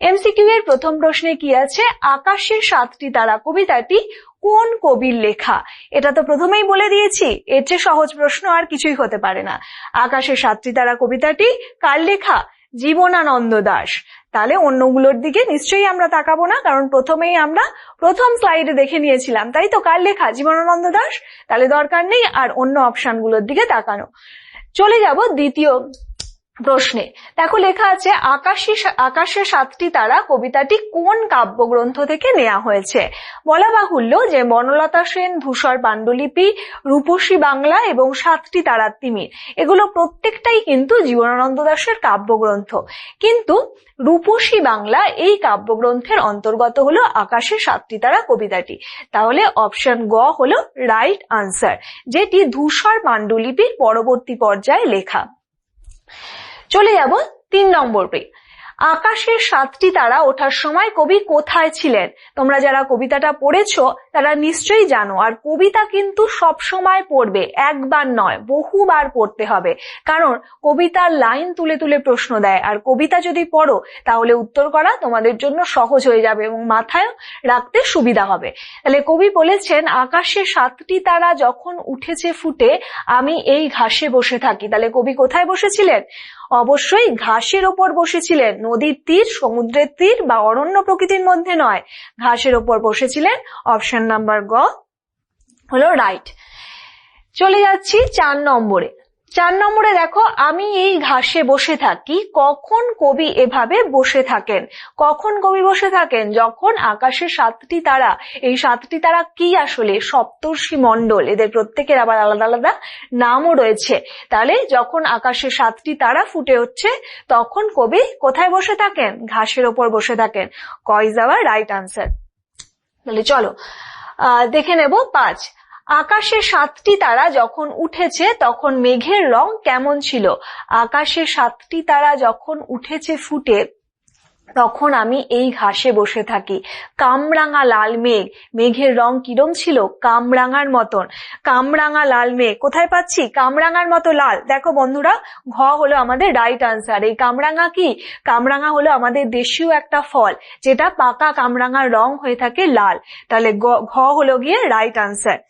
MCQ এর প্রথম প্রশ্নে কি আছে, আকাশের 7টি তারা কবিতাটি কোন কবির লেখা? এটা তো প্রথমেই বলে দিয়েছি, এর চেয়ে সহজ প্রশ্ন আর কিছুই হতে পারে না। আকাশের 7টি তারা কবিতাটি কার লেখা? জীবনানন্দ দাশ। তাহলে অন্যগুলোর দিকে নিশ্চয়ই আমরা তাকাবো না, কারণ প্রথমেই আমরা প্রথম স্লাইডে দেখে নিয়েছিলাম, তাই তো, কার লেখা? জীবনানন্দ দাশ। তাহলে দরকার নেই আর অন্য অপশনগুলোর দিকে তাকানো। চলে যাব দ্বিতীয় প্রশ্নে। দেখো লেখা আছে, আকাশের 7টি তারা কবিতাটি কোন কাব্যগ্রন্থ থেকে নেওয়া হয়েছে? বলা বাহুল্য যে বনলতা সেন, ধূসর পাণ্ডুলিপি, রূপসী বাংলা এবং 7টি তারার তিমির, এগুলো প্রত্যেকটাই কিন্তু জীবনানন্দ দাশের কাব্যগ্রন্থ। কিন্তু রূপসী বাংলা এই কাব্যগ্রন্থের অন্তর্গত হলো আকাশের 7টি তারা কবিতাটি। তাহলে অপশন গ হলো রাইট আনসার, যেটি ধূসর পাণ্ডুলিপির পরবর্তী পর্যায়ে লেখা। চলে যাব 3 নম্বরে। আকাশের 7টি তারা ওঠার সময় কবি কোথায় ছিলেন? তোমরা যারা কবিতাটা পড়েছো তারা নিশ্চয়ই জানো, আর কবিতা কিন্তু সব সময় পড়বে, একবার নয় বহুবার পড়তে হবে, কারণ কবিতার লাইন তুলে তুলে প্রশ্ন দেয়, আর কবিতা যদি পড়ো তাহলে উত্তর করা তোমাদের জন্য সহজ হয়ে যাবে এবং মাথায় রাখতে সুবিধা হবে। তাহলে কবি বলেছেন, আকাশের 7টি তারা যখন উঠেছে ফুটে আমি এই ঘাসে বসে থাকি। তাহলে কবি কোথায় বসেছিলেন? অবশ্যই ঘাসের ওপর বসেছিলেন, নদীর তীর, সমুদ্রের তীর বা অরণ্য প্রকৃতির মধ্যে নয়, ঘাসের ওপর বসেছিলেন। অপশন নাম্বার গ হলো রাইট। চলে যাচ্ছি 4 নম্বরে। 4 নম্বরে দেখো, আমি এই ঘাসে বসে থাকি, কখন কবি এভাবে বসে থাকেন? কখন কবি বসে থাকেন? যখন আকাশের 7টি তারা, এই 7টি তারা কি আসলে? সপ্তর্ষি মণ্ডল, এদের প্রত্যেকের আবার আলাদা আলাদা নামও রয়েছে। তাহলে যখন আকাশের 7টি তারা ফুটে উঠছে তখন কবি কোথায় বসে থাকেন? ঘাসের ওপর বসে থাকেন। ক ইজ আওয়ার রাইট আনসার। তাহলে চলো দেখে নেব 5। আকাশের 7টি তারা যখন উঠেছে তখন মেঘের রং কেমন ছিল? আকাশের 7টি তারা যখন উঠেছে ফুটে তখন আমি এই ঘাসে বসে থাকি। কামরাঙা লাল মেঘ, মেঘের রং কিরম ছিল? কামরাঙার মতন। কামরাঙা লাল মেঘ কোথায় পাচ্ছি? কামরাঙার মতো লাল। দেখো বন্ধুরা, ঘ হলো আমাদের রাইট আনসার। এই কামরাঙা কি? কামরাঙা হলো আমাদের দেশীয় একটা ফল, যেটা পাকা কামরাঙার রং হয়ে থাকে লাল। তাহলে ঘ হলো গিয়ে রাইট আনসার।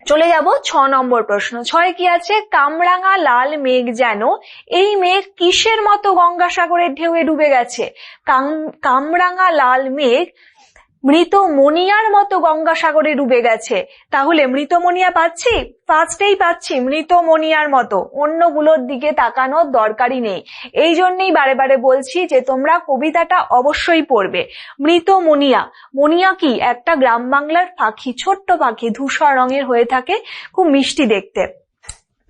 চলে যাব 6 নম্বর প্রশ্ন। 6 কি আছে? কামরাঙা লাল মেঘ যেন, এই মেঘ কিসের মতো গঙ্গাসাগরের ঢেউয়ে ডুবে গেছে? কামরাঙা লাল মেঘ মৃত মনিয়ার মতো গঙ্গাসাগরে ডুবে গেছে। তাহলে মৃত মনিয়া পাচ্ছি? ফার্স্টেই পাচ্ছি মৃত মনিয়ার মতো, অন্যগুলোর দিকে তাকানোর দরকারই নেই। এই জন্যই বারে বারে বলছি যে তোমরা কবিতাটা অবশ্যই পড়বে। মৃত মনিয়া, মনিয়া কি? একটা গ্রাম বাংলার পাখি, ছোট্ট পাখি, ধূসর রঙের হয়ে থাকে, খুব মিষ্টি দেখতে,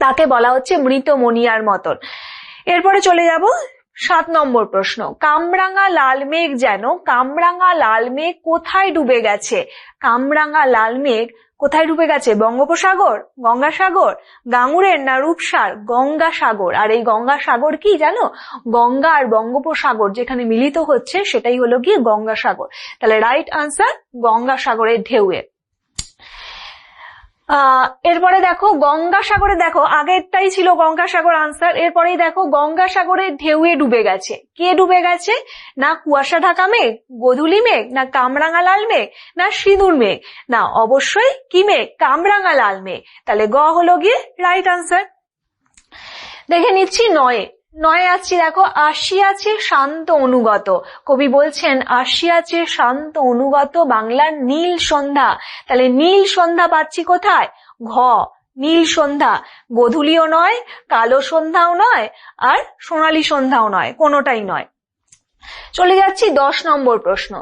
তাকে বলা হচ্ছে মৃত মনিয়ার মতন। এরপরে চলে যাব 7 নম্বর প্রশ্ন। কামরাঙা লাল মেঘ যেন, কামরাঙা লাল মেঘ কোথায় ডুবে গেছে? কামরাঙা লাল মেঘ কোথায় ডুবে গেছে? বঙ্গোপসাগর, গঙ্গাসাগর, গাঙ্গুরের না রূপসার? গঙ্গাসাগর। আর এই গঙ্গাসাগর কি জানো? গঙ্গা আর বঙ্গোপসাগর যেখানে মিলিত হচ্ছে সেটাই হলো গিয়ে গঙ্গাসাগর। তাহলে রাইট আনসার গঙ্গাসাগরের ঢেউয়ে। এরপরে দেখো গঙ্গাসাগরে, দেখো আগেরটাই ছিল গঙ্গাসাগর আনসার, এরপরেই দেখো গঙ্গাসাগরের ঢেউয়ে ডুবে গেছে। কে ডুবে গেছে? না কুয়াশা ঢাকা মেঘ, গোধূলি মেঘ, না কামরাঙা লাল মেঘ, না সিঁদুর মেঘ? না, অবশ্যই কি মেঘ? কামরাঙা লাল মেঘ। তাহলে গ হলো গিয়ে রাইট আনসার। দেখে নিচ্ছি 9। 9 আছি, দেখো আসিয়াছে শান্ত অনুগত। কবি বলছেন আসিয়াছে শান্ত অনুগত বাংলার নীল সন্ধ্যা। তাহলে নীল সন্ধ্যা পাচ্ছি কোথায়? ঘ, নীল সন্ধ্যা। গোধূলিও নয়, কালো সন্ধ্যাও নয়, আর সোনালী সন্ধ্যাও নয়, কোনোটাই নয়। চলে যাচ্ছি 10 নম্বর প্রশ্ন।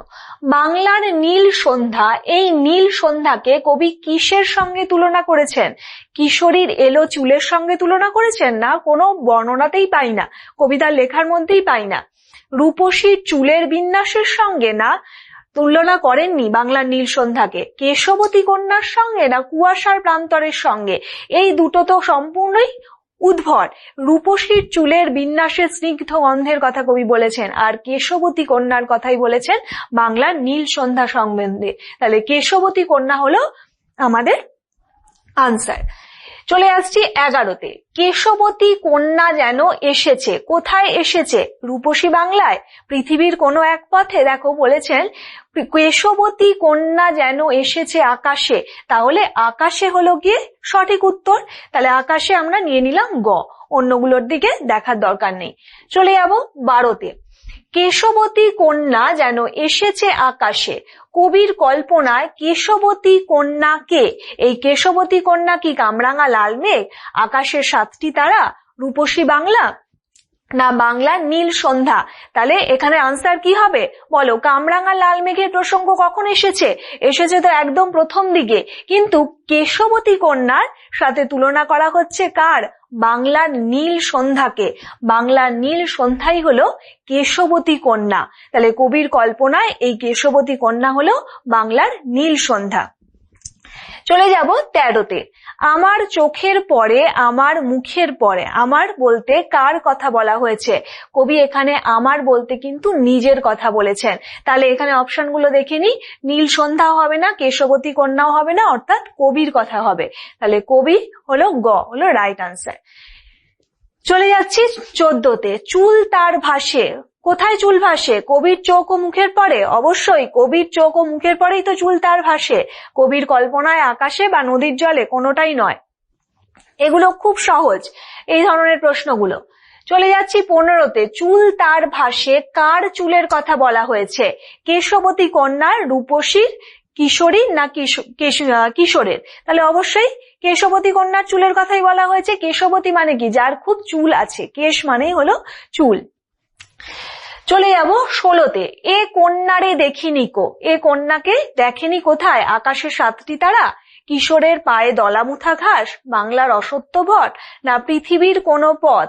বাংলার নীল সন্ধ্যা, এই নীল সন্ধ্যাকে কবি কিসের সঙ্গে তুলনা করেছেন? কিশোরীর এলো চুলের সঙ্গে তুলনা করেছেন? না, কোনো বর্ণনাতেই পাই না, কবিতার লেখার মধ্যেই পাই না। রূপসীর চুলের বিন্যাসের সঙ্গে? না, তুলনা করেননি বাংলার নীল সন্ধ্যাকে। কেশবতী কন্যার সঙ্গে? না কুয়াশার প্রান্তরের সঙ্গে? এই দুটো তো সম্পূর্ণই উদ্ভট। রূপসীর চুলের বিন্যাসের স্নিগ্ধ গন্ধের কথা কবি বলেছেন, আর কেশবতী কন্যার কথাই বলেছেন বাংলার নীল সন্ধ্যা সম্বন্ধে। তাহলে কেশবতী কন্যা হলো আমাদের আনসার। চলে আসছি 11তে। কেশবতী কন্যা যেন এসেছে, কোথায় এসেছে? রূপসী বাংলায়, পৃথিবীর কোনো এক পথে। দেখো বলেছেন কেশবতী কন্যা যেন এসেছে আকাশে, তাহলে আকাশে হলো গিয়ে সঠিক উত্তর। তাহলে আকাশে আমরা নিয়ে নিলাম গ, অন্যগুলোর দিকে দেখার দরকার নেই। চলে যাব 12তে। কেশবতী কন্যা যেন এসেছে আকাশে, কবির কল্পনায় কেশবতী কন্যা কে? এই কেশবতী কন্যা কি কামরাঙা লাল মেঘ, আকাশের 7টি তারা, রূপসী বাংলা, না বাংলার নীল সন্ধ্যা? তাহলে এখানে আনসার কি হবে বলো? কামরাঙা লাল মেঘের প্রসঙ্গ কখন এসেছে? এসেছে তো একদম প্রথম দিকে, কিন্তু কেশবতী কন্যার সাথে তুলনা করা হচ্ছে কার? বাংলার নীল সন্ধ্যাকে। বাংলার নীল সন্ধ্যাই হলো কেশবতী কন্যা। তাহলে কবির কল্পনায় এই কেশবতী কন্যা হলো বাংলার নীল সন্ধ্যা। চলে যাব 13তে। আমার চোখের পরে, আমার মুখের পরে। আমার বলতে কার কথা বলা হয়েছে? কবি এখানে আমার বলতে কিন্তু নিজের কথা বলেছেন। তাহলে এখানে অপশনগুলো দেখে নি, নীল সন্ধ্যাও হবে না, কেশবতী কন্যাও হবে না, অর্থাৎ কবির কথা হবে। তাহলে কবি হলো গ, হলো রাইট আনসার। চলে যাচ্ছি 14তে। চুল তার ভাসে, কোথায় চুল ভাসে? কবির চোখ ও মুখের পরে। অবশ্যই কবির চোখ ও মুখের পরেই তো চুল তার ভাসে। কবির কল্পনায় আকাশে বা নদীর জলে, কোনোটাই নয়। এগুলো খুব সহজ, এই ধরনের প্রশ্নগুলো। চলে যাচ্ছি 15তে। চুল তার ভাসে, কার চুলের কথা বলা হয়েছে? কেশবতী কন্যার, রূপসীর, কিশোরীর, না কিশোরের? তাহলে অবশ্যই কেশবতী কন্যার চুলের কথাই বলা হয়েছে। কেশবতী মানে কি? যার খুব চুল আছে। কেশ মানেই হলো চুল। চলে যাব 16তে। এ কন্যারে দেখিনি কো, এ কন্যাকে দেখেনি কোথায়? আকাশের 7টি তারা, কিশোরের পায়ে দলামুথা ঘাস, বাংলার অসত্য বট, না পৃথিবীর কোনো পথ?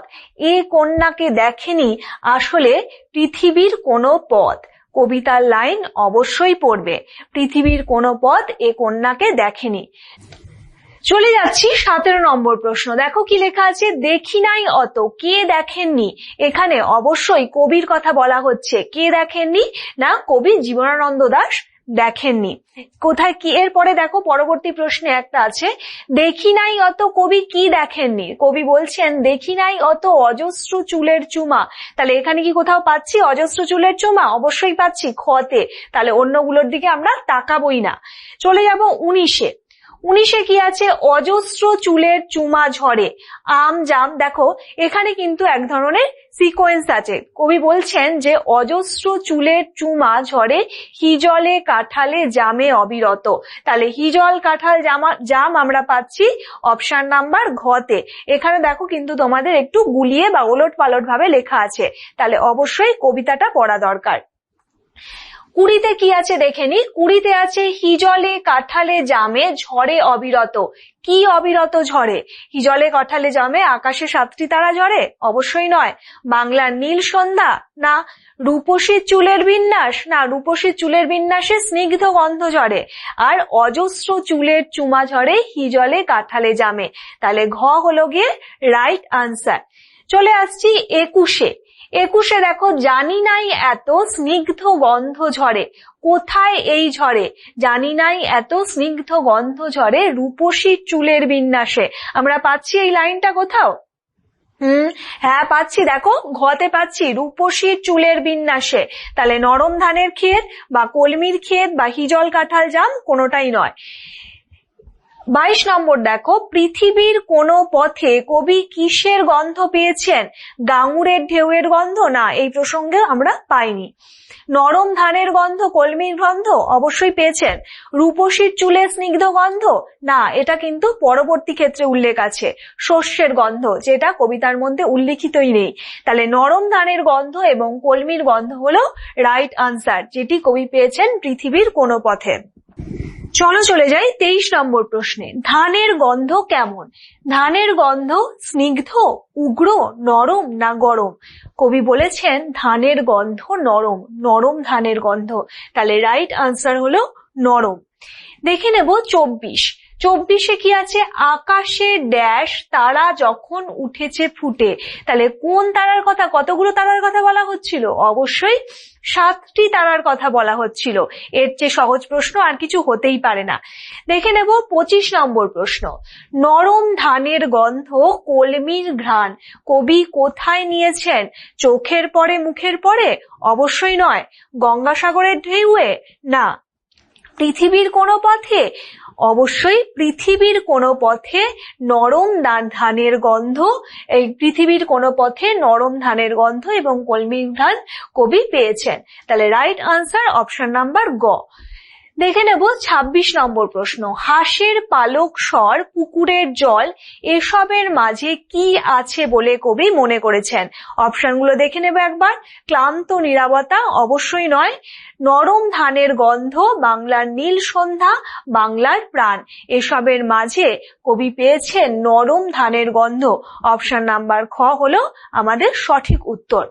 এ কন্যাকে দেখেনি আসলে পৃথিবীর কোনো পথ। কবিতার লাইন অবশ্যই পড়বে, পৃথিবীর কোনো পথ এ কন্যাকে দেখেনি। চলে যাচ্ছি 17 নম্বর প্রশ্ন। দেখো কি লেখা আছে? দেখি নাই অত, কে দেখেননি? এখানে অবশ্যই কবির কথা বলা হচ্ছে। কে দেখেননি? না কবি জীবনানন্দ দাশ দেখেননি। কোথায় কি? এরপরে দেখো পরবর্তী প্রশ্নে একটা আছে, দেখি নাই অত কবি কি দেখেননি? কবি বলছেন দেখি নাই অত অজস্র চুলের চুমা। তাহলে এখানে কি কোথাও পাচ্ছি অজস্র চুলের চুমা? অবশ্যই পাচ্ছি, খতে। তাহলে অন্যগুলোর দিকে আমরা তাকাবোই না। চলে যাব 19-এ। 19-এ কি আছে? অজস্র চুলের চুমা ঝরে, আম জাম। দেখো এখানে কিন্তু এক ধরনের সিকোয়েন্স আছে। কবি বলছেন যে অজস্র চুলের চুমা ঝরে, হিজলে কাঁঠালে জামে অবিরত। তাহলে হিজল কাঁঠাল জাম আমরা পাচ্ছি অপশন নাম্বার ঘতে। এখানে দেখো কিন্তু তোমাদের একটু গুলিয়ে বা ওলট পালট ভাবে লেখা আছে, তাহলে অবশ্যই কবিতাটা পড়া দরকার। 20-তে কি আছে দেখে নি। 20-তে আছে হিজলে কাঁঠালে জামে ঝরে অবিরত। কি অবিরত ঝরে? হিজলে কাঁঠালে জামে আকাশে 7টি তারা ঝরে? অবশ্যই নয়। বাংলার নীল সন্ধ্যা, না রূপসীর চুলের বিন্যাস, না রূপসীর চুলের বিন্যাসে স্নিগ্ধ গন্ধ ঝরে। আর অজস্র চুলের চুমা ঝরে হিজলে কাঁঠালে জামে। তাহলে ঘ হলো গিয়ে রাইট আনসার। চলে আসছি 21-এ। 21-এ দেখো, জানি নাই এত স্নিগ্ধ গন্ধ ঝরে। কোথায় এই ঝরে? জানি নাই এত স্নিগ্ধ গন্ধ ঝরে রূপসীর চুলের বিন্যাসে। আমরা পাচ্ছি এই লাইনটা কোথাও? হ্যাঁ পাচ্ছি, দেখো ঘতে পাচ্ছি, রূপসীর চুলের বিন্যাসে। তাহলে নরম ধানের ক্ষেত বা কলমির ক্ষেত বা হিজল কাঁঠাল জাম, কোনোটাই নয়। 22 নম্বর দেখো, পৃথিবীর কোন পথে কবি কিসের গন্ধ পেয়েছেন? গাঙুরের ঢেউয়ের গন্ধ? না, এই প্রসঙ্গে আমরা পাইনি। নরম ধানের গন্ধ, কলমির গন্ধ? অবশ্যই পেয়েছেন। রূপসীর চুলে স্নিগ্ধ গন্ধ? না, এটা কিন্তু পরবর্তী ক্ষেত্রে উল্লেখ আছে, শস্যের গন্ধ, যেটা কবিতার মধ্যে উল্লেখিতই নেই। তাহলে নরম ধানের গন্ধ এবং কলমির গন্ধ হলো রাইট আনসার, যেটি কবি পেয়েছেন পৃথিবীর কোন পথে। চলো চলে যাই 23 নম্বর প্রশ্নে। ধানের গন্ধ কেমন? ধানের গন্ধ স্নিগ্ধ, উগ্র, নরম, না গরম? কবি বলেছেন ধানের গন্ধ নরম, নরম ধানের গন্ধ। তাহলে রাইট আনসার হলো নরম। দেখে নেব 24। 24-এ কি আছে, আকাশে ড্যাশ তারা যখন উঠেছে ফুটে। তাহলে কোন তারার কথা, কতগুলো তারার কথা বলা হচ্ছিল? অবশ্যই 7টি তারার কথা বলা হচ্ছিল। এর চেয়ে সহজ প্রশ্ন আর কিছু হতেই পারে না। দেখে নেব 25 নম্বর প্রশ্ন। নরম ধানের গন্ধ কলমির ঘ্রাণ কবি কোথায় নিয়েছেন? চোখের পরে, মুখের পরে? অবশ্যই নয়। গঙ্গাসাগরের ঢেউয়ে? না। পৃথিবীর কোনো পথে? অবশ্যই পৃথিবীর কোনো পথে নরম ধানের গন্ধ, এই পৃথিবীর কোনো পথে নরম ধানের গন্ধ এবং কলমির ঘ্রাণ কবি পেয়েছেন। তাহলে রাইট আনসার অপশন নাম্বার গ। দেখে নেব 26 নম্বর প্রশ্ন। হাঁসের পালক স্বর, পুকুরের জল, এসবের মাঝে কি আছে বলে কবি মনে করেছেন? অপশনগুলো দেখে নেব একবার। ক্লান্ত নীরবতা? অবশ্যই নয়। নরম ধানের গন্ধ, বাংলার নীল সন্ধ্যা, বাংলার প্রাণ, এসবের মাঝে কবি পেয়েছেন নরম ধানের গন্ধ। অপশন নাম্বার খ হলো আমাদের সঠিক উত্তর।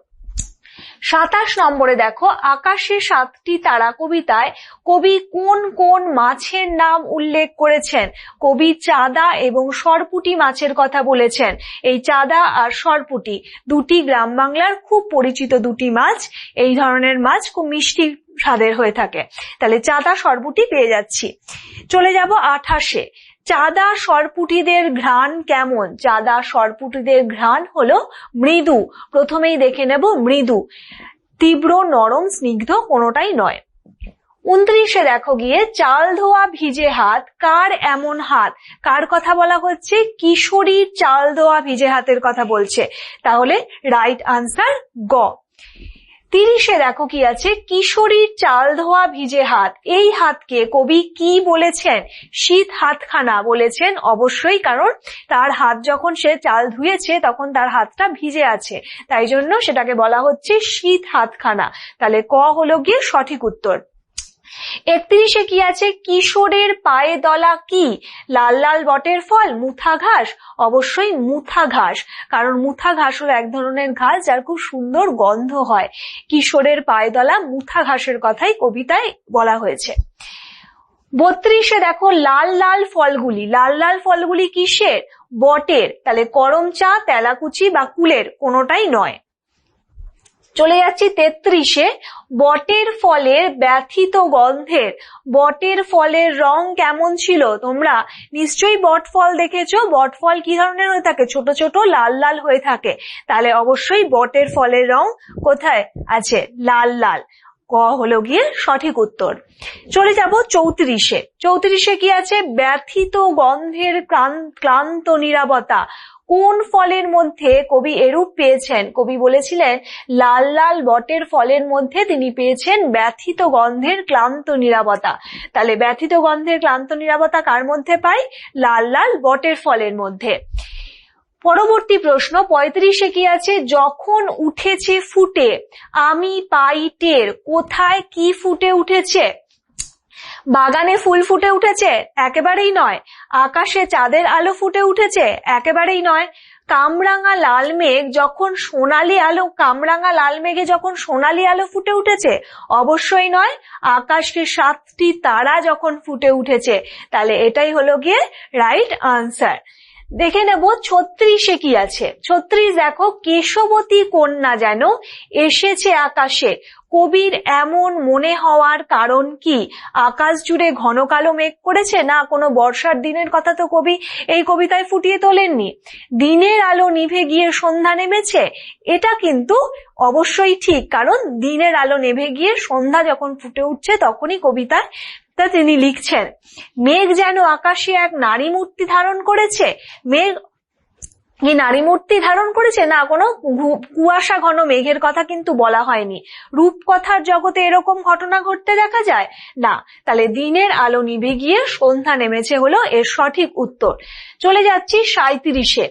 27 নম্বরে দেখো, আকাশে 7টি তারা কবিতায় কবি কোন কোন মাছের নাম উল্লেখ করেছেন? কবি চাঁদা এবং সরপুঁটি মাছের কথা বলেছেন। এই চাঁদা আর সরপুঁটি দুটি গ্রাম বাংলার খুব পরিচিত দুটি মাছ। এই ধরনের মাছ খুব মিষ্টি স্বাদের হয়ে থাকে। তাহলে চাঁদা সরপুঁটি পেয়ে যাচ্ছি। চলে যাব 28-এ। চাঁদা সরপুঁটিদের ঘ্রাণ কেমন? চাঁদা সরপুঁটিদের ঘ্রাণ হলো মৃদু। প্রথমেই দেখে নেব মৃদু, তীব্র, নরম, স্নিগ্ধ কোনোটাই নয়। 29-এ দেখো গিয়ে, চাল ধোয়া ভিজে হাত, কার এমন হাত? কার কথা বলা হচ্ছে? কিশোরীর চাল ধোয়া ভিজে হাতের কথা বলছে। তাহলে রাইট আনসার গ। 30-এ দেখো কি আছে, কিশোরীর চাল ধোয়া ভিজে হাত, এই হাতকে কবি কি বলেছেন? শীত হাতখানা বলেছেন। অবশ্যই, কারণ তার হাত যখন সে চাল ধুয়েছে তখন তার হাতটা ভিজে আছে, তাই জন্য সেটাকে বলা হচ্ছে শীত হাতখানা। তাহলে ক হলো গিয়ে সঠিক উত্তর। 31-এ কি আছে, কিশোরের পায়ে দলা কি? লাল লাল বটের ফল, মুথা ঘাস? অবশ্যই মুথা ঘাস, কারণ মুথা ঘাস হলো এক ধরনের ঘাস যার খুব সুন্দর গন্ধ হয়। কিশোরের পায়ে দলা মুথা ঘাসের কথাই কবিতায় বলা হয়েছে। 32-এ দেখো, লাল লাল ফলগুলি, লাল লাল ফলগুলি কিসের? বটের। তাহলে করমচা, তেলাকুচি বা কুলের কোনোটাই নয়। চলে যাচ্ছি 33-এ। বটের ফলের ব্যথিত গন্ধের, বটের ফলের রং কেমন ছিল? তোমরা নিশ্চয়ই বট ফল দেখেছো। বট ফল কি ধরনের হয়ে থাকে? ছোট ছোট লাল লাল হয়ে থাকে। তাহলে অবশ্যই বটের ফলের রং কোথায় আছে? লাল লাল। ক হলো গিয়ে সঠিক উত্তর। চলে যাব 34-এ। 34-এ কি আছে, ব্যথিত গন্ধের ক্লান্ত নীরবতা, কোন ফলের মধ্যে কবি এরূপ পেয়েছেন? কবি বলেছিলেন লাল লাল বটের ফলের মধ্যে তিনি পেয়েছেন ব্যথিত গন্ধের ক্লান্ত নীরবতা। তাহলে ব্যথিত গন্ধের ক্লান্ত নীরবতা কার মধ্যে পাই? লাল লাল বটের ফলের মধ্যে। পরবর্তী প্রশ্ন 35-এ কি আছে, যখন উঠেছে ফুটে আমি পাই টের, কোথায় কি ফুটে উঠেছে? বাগানে ফুল ফুটে উঠেছে? একেবারেই নয়। আকাশে চাঁদের আলো ফুটে উঠেছে? একেবারেই নয়। কামরাঙা লাল মেঘ যখন সোনালি আলো, কামরাঙা লাল মেঘে যখন সোনালি আলো ফুটে উঠেছে? অবশ্যই নয়। আকাশে 7টি তারা যখন ফুটে উঠেছে। তাহলে এটাই হলো গিয়ে রাইট আনসার। দেখে নেব 36-এ কি আছে। 36 দেখো, কেশবতী কন্যা যেন এসেছে আকাশে, কবির এমন মনে হওয়ার কারণ কি? আকাশ জুড়ে ঘন কালো মেঘ করেছে? না, কোনো বর্ষার দিনের কথা তো কবি এই কবিতায় ফুটিয়ে তোলেননি। দিনের আলো নিভে গিয়ে সন্ধ্যা নেমেছে, এটা কিন্তু অবশ্যই ঠিক, কারণ দিনের আলো নিভে গিয়ে সন্ধ্যা যখন ফুটে উঠছে তখনই কবিতায় তা তিনি লিখছেন। মেঘ যেন আকাশে এক নারী মূর্তি ধারণ করেছে, মেঘ কি নারী মূর্তি ধারণ করেছে? না, কোনো কুয়াশা ঘন মেঘের কথা কিন্তু বলা হয়নি। রূপকথার জগতে এরকম ঘটনা ঘটতে দেখা যায় না। তাহলে দিনের আলো নিভে গিয়ে সন্ধ্যা নেমেছে হলো এর সঠিক উত্তর। চলে যাচ্ছি 37-এ।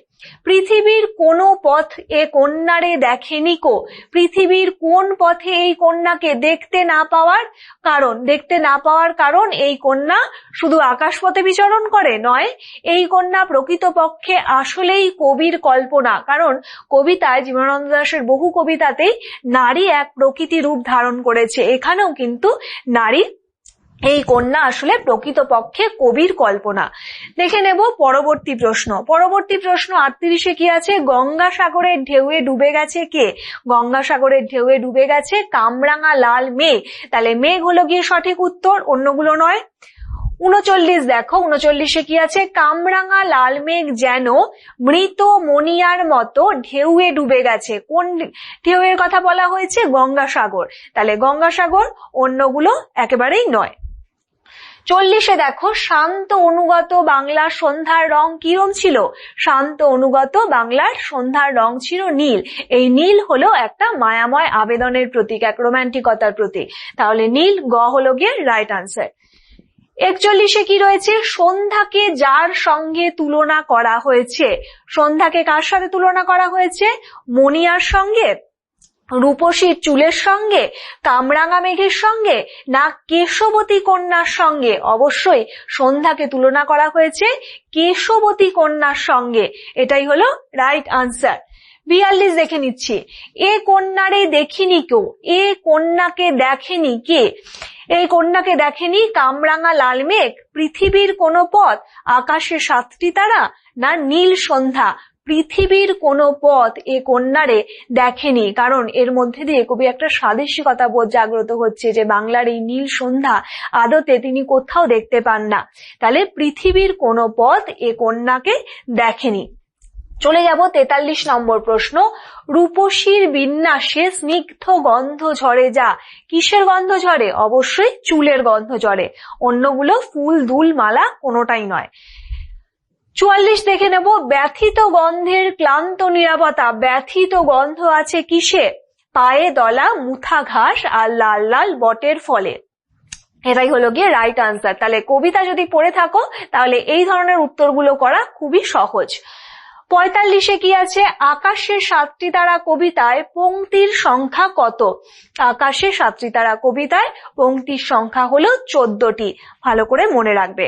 পৃথিবীর কোন পথ এ কন্যারে দেখেনি কো? পৃথিবীর কোন পথে এই কন্যাকে দেখতে না পাওয়ার কারণ? এই কন্যা শুধু আকাশপথে বিচরণ করে? নয়, এই কন্যা প্রকৃতপক্ষে আসলেই কবির কল্পনা, কারণ কবিতায় জীবনানন্দ দাশের বহু কবিতাতেই নারী এক প্রকৃতি রূপ ধারণ করেছে। এখানেও কিন্তু নারী এই কন্যা আসলে প্রকৃতপক্ষে কবির কল্পনা। দেখে নেব পরবর্তী প্রশ্ন। 38-এ কি আছে? গঙ্গাসাগরের ঢেউয়ে ডুবে গেছে কে? গঙ্গাসাগরের ঢেউয়ে ডুবে গেছে কামরাঙা লাল মেঘ। তাহলে মেঘ হলো গিয়ে সঠিক উত্তর, অন্যগুলো নয়। 39 দেখো, 39-এ কি আছে? কামরাঙা লাল মেঘ যেন মৃত মনিয়ার মতো ঢেউয়ে ডুবে গেছে। কোন ঢেউয়ের কথা বলা হয়েছে? গঙ্গাসাগর। তাহলে গঙ্গাসাগর, অন্যগুলো একেবারেই নয়। 40-এ দেখো, শান্ত অনুগত বাংলার সন্ধ্যার রং কিরম ছিল? শান্ত অনুগত বাংলার সন্ধ্যার রং ছিল নীল। এই নীল হলো একটা মায়াময় আবেদনের প্রতীক, এক রোমান্টিকতার প্রতীক। তাহলে নীল, গ হলো গিয়ে রাইট আনসার। 41-এ কি রয়েছে? সন্ধ্যাকে যার সঙ্গে তুলনা করা হয়েছে। সন্ধ্যাকে কার সাথে তুলনা করা হয়েছে? মনিয়ার সঙ্গে, রূপসীর চুলের সঙ্গে, কামরাঙা মেঘের সঙ্গে, না কেশবতী কন্যার সঙ্গে? অবশ্যই সন্ধ্যাকে তুলনা করা হয়েছে কেশবতী কন্যার সঙ্গে। এটাই হলো রাইট আনসার। 42 দেখে নিচ্ছি। এ কন্যারে দেখিনি কেউ। এ কন্যাকে দেখেনি কে? এই কন্যাকে দেখেনি কামরাঙা লাল মেঘ, পৃথিবীর কোন পথ, আকাশে 7টি তারা, না নীল সন্ধ্যা? পৃথিবীর কোন পথ এ কন্যারে দেখেনি, কারণ এর মধ্যে দিয়ে কবি একটা স্বাদেশিকতা বোধ জাগ্রত হচ্ছে যে বাংলার এই নীল সন্ধ্যা আদতে তিনি কোথাও দেখতে পান না। তাহলে পৃথিবীর কোন পথ এ কন্যাকে দেখেনি। চলে যাব 43 নম্বর প্রশ্ন। রূপসীর বিন্যাসে স্নিগ্ধ গন্ধ ঝরে যা। কিসের গন্ধ ঝরে? অবশ্যই চুলের গন্ধ ঝরে, অন্যগুলো ফুল দুল মালা কোনোটাই নয়। 44 দেখে নেব। ব্যথিত গন্ধের ক্লান্ত নীরবতা। ব্যথিত গন্ধ আছে কিসে? পায়ে দলা মুথা ঘাস আর লাল লাল বটের ফলে। এটাই হলো গিয়ে রাইট আনসার। তাহলে কবিতা যদি পড়ে থাকো তাহলে এই ধরনের উত্তরগুলো করা খুবই সহজ। 45-এ কি আছে? আকাশে 7টি তারা কবিতায় পংক্তির সংখ্যা কত? আকাশে 7টি তারা কবিতায় পংক্তির সংখ্যা হলো 14টি। ভালো করে মনে রাখবে,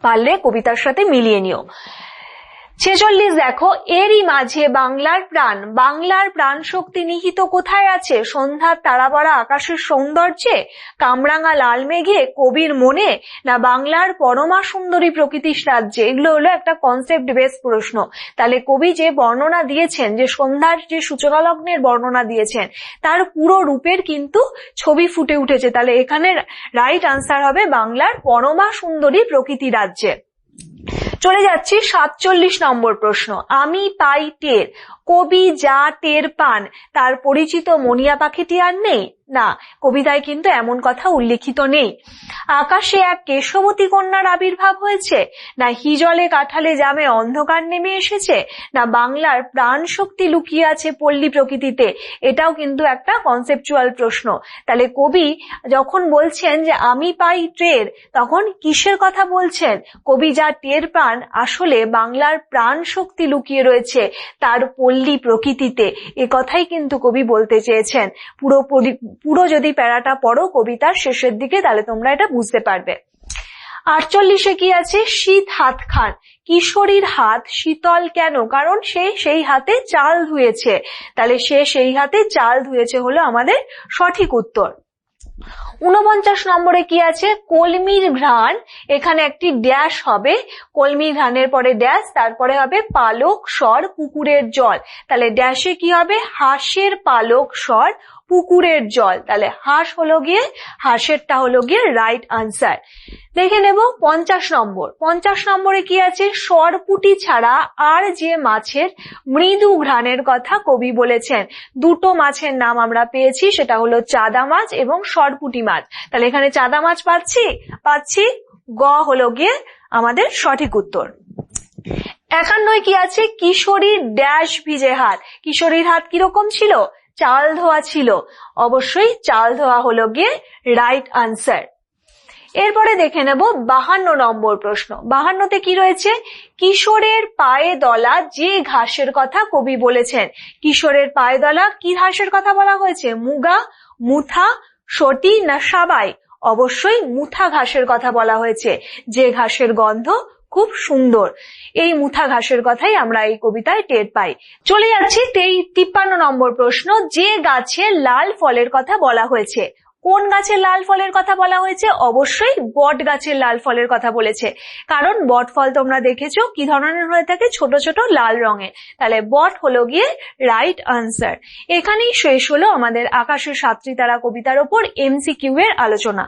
পারলে কবিতার সাথে মিলিয়ে নিও। 46 দেখো, এরই মাঝে বাংলার প্রাণ। বাংলার প্রাণ শক্তি নিহিত কোথায় আছে? সন্ধ্যার তারাপরা আকাশের সৌন্দর্যে, কামরাঙা লাল মেঘে, কবির মনে, না বাংলার পরমা সুন্দরী প্রকৃতির রাজ্যে? এগুলো হলো একটা কনসেপ্ট বেস প্রশ্ন। তাহলে কবি যে বর্ণনা দিয়েছেন, যে সন্ধ্যার যে সূচনা লগ্নের বর্ণনা দিয়েছেন, তার পুরো রূপের কিন্তু ছবি ফুটে উঠেছে। তাহলে এখানে রাইট আনসার হবে বাংলার পরমা সুন্দরী প্রকৃতি রাজ্যে। চলে যাচ্ছি 47 নম্বর প্রশ্ন। আমি পাই টের, কবি যা টের পান তার পরিচিত মনিয়া পাখিটি আর নেই। না, কবিতায় কিন্তু এমন কথা উল্লেখিত নেই। আকাশে এক কেশবতী কন্যার আবির্ভাব হয়েছে, না হিজলে কাঠালে জামে অন্ধকার নেমে এসেছে, না বাংলার প্রাণ শক্তি লুকিয়ে আছে পল্লী প্রকৃতিতে? এটাও কিন্তু একটা কনসেপচুয়াল প্রশ্ন। তাহলে কবি যখন বলছেন যে আমি পাই টের, তখন কিসের কথা বলছেন? কবি যা টের পান আসলে বাংলার প্রাণ শক্তি লুকিয়ে রয়েছে তার পল্লী প্রকৃতিতে। এ কথাই কিন্তু কবি বলতে চেয়েছেন। পুরো যদি প্যারাটা পড়ো কবিতার শেষের দিকে, তাহলে তোমরা এটা বুঝতে পারবে। 48-এ কি আছে? শীত হাত খান। কিশোরীর হাত শীতল কেন? কারণ সে সেই হাতে চাল ধুয়েছে। তাহলে সে সেই হাতে চাল ধুয়েছে হলো আমাদের সঠিক উত্তর। 49 নম্বরে কি আছে? কলমির ঘ্রাণ। এখানে একটি ড্যাশ হবে, কলমির ঘ্রাণের পরে ড্যাশ, তারপরে হবে পালক স্বর পুকুরের জল। তাহলে ড্যাশে কি হবে? হাঁসের পালক স্বর পুকুরের জল। তাহলে হাঁস হলো গিয়ে, হাঁসেরটা হলো গিয়ে রাইট আনসার। দেখে নেব 50 নম্বর। 50 নম্বরে কি আছে? সরপুটি ছাড়া আর যে মাছের মৃদু ঘ্রাণের কথা কবি বলেছেন। দুটো মাছের নাম আমরা পেয়েছি, সেটা হলো চাঁদা মাছ এবং সরপুটি মাছ। তাহলে এখানে চাঁদা মাছ পাচ্ছি, গ হলো গিয়ে আমাদের সঠিক উত্তর। 51 কি আছে? কিশোরীর ড্যাশ ভিজে হাত। কিশোরীর হাত কিরকম ছিল? চাল ধোয়া ছিল। অবশ্যই চাল ধোয়া হলো গিয়ে রাইট আনসার। এরপরে দেখে নেব 52 নম্বর প্রশ্ন। 52তে কি রয়েছে? কিশোরের পায়ে দলা যে ঘাসের কথা কবি বলেছেন। কিশোরের পায়ে দলা কি ঘাসের কথা বলা হয়েছে? মুগা, মুথা, সটি, না সাবাই? অবশ্যই মুথা ঘাসের কথা বলা হয়েছে, যে ঘাসের গন্ধ খুব সুন্দর। এই মুথা ঘাসের কথাই আমরা এই কবিতায় টের পাই। চলে যাচ্ছি 53 নম্বর প্রশ্ন। যে গাছে লাল ফলের কথা বলা হয়েছে। কোন গাছের লাল ফলের কথা বলা হয়েছে? অবশ্যই বট গাছের লাল ফলের কথা বলেছে, কারণ বট ফল তোমরা দেখেছো কি ধরনের হয়ে থাকে, ছোট ছোট লাল রঙের। তাহলে বট হলো গিয়ে রাইট আনসার। এখানেই শেষ হলো আমাদের আকাশের সাতটি তারা কবিতার ওপর MCQ এর আলোচনা।